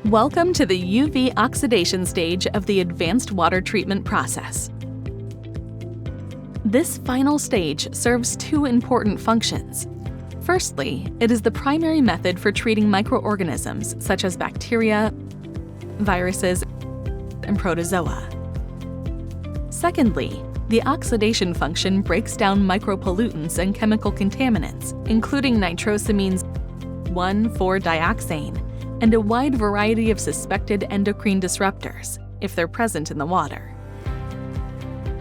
Welcome to the UV oxidation stage of the advanced water treatment process. This final stage serves two important functions. Firstly, it is the primary method for treating microorganisms such as bacteria, viruses, and protozoa. Secondly, the oxidation function breaks down micropollutants and chemical contaminants, including nitrosamines, 1,4-dioxane, and a wide variety of suspected endocrine disruptors, if they're present in the water.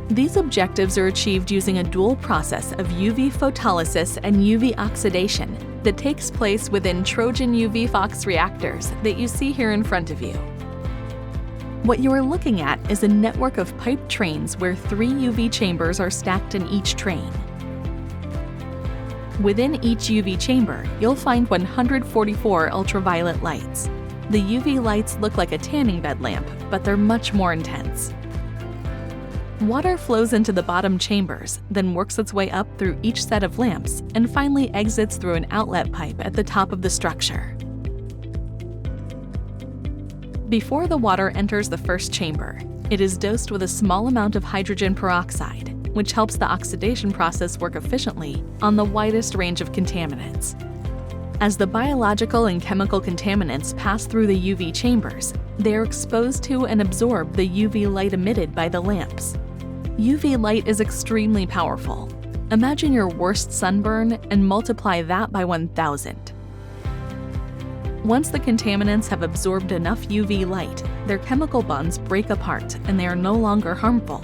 These objectives are achieved using a dual process of UV photolysis and UV oxidation that takes place within TrojanUVPhox reactors that you see here in front of you. What you are looking at is a network of piped trains where 3 UV chambers are stacked in each train. Within each UV chamber, you'll find 144 ultraviolet lights. The UV lights look like a tanning bed lamp, but they're much more intense. Water flows into the bottom chambers, then works its way up through each set of lamps, and finally exits through an outlet pipe at the top of the structure. Before the water enters the first chamber, it is dosed with a small amount of hydrogen peroxide, which helps the oxidation process work efficiently on the widest range of contaminants. As the biological and chemical contaminants pass through the UV chambers, they are exposed to and absorb the UV light emitted by the lamps. UV light is extremely powerful. Imagine your worst sunburn and multiply that by 1,000. Once the contaminants have absorbed enough UV light, their chemical bonds break apart and they are no longer harmful.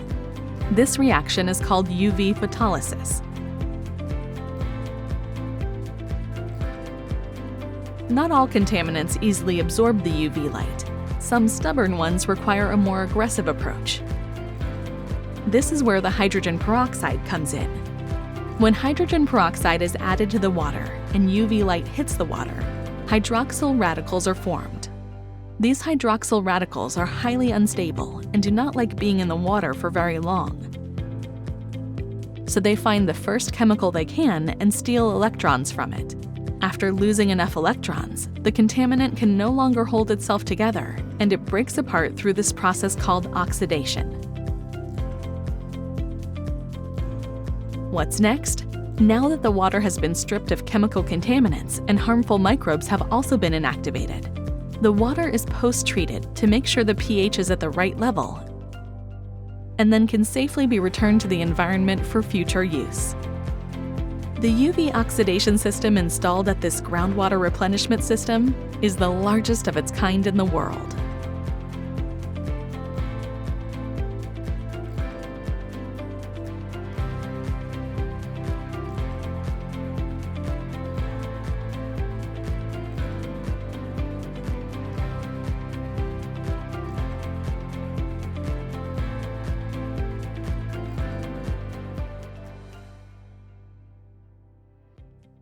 This reaction is called UV photolysis. Not all contaminants easily absorb the UV light. Some stubborn ones require a more aggressive approach. This is where the hydrogen peroxide comes in. When hydrogen peroxide is added to the water and UV light hits the water, hydroxyl radicals are formed. These hydroxyl radicals are highly unstable and do not like being in the water for very long. So they find the first chemical they can and steal electrons from it. After losing enough electrons, the contaminant can no longer hold itself together, and it breaks apart through this process called oxidation. What's next? Now that the water has been stripped of chemical contaminants and harmful microbes have also been inactivated, the water is post-treated to make sure the pH is at the right level and then can safely be returned to the environment for future use. The UV oxidation system installed at this groundwater replenishment system is the largest of its kind in the world.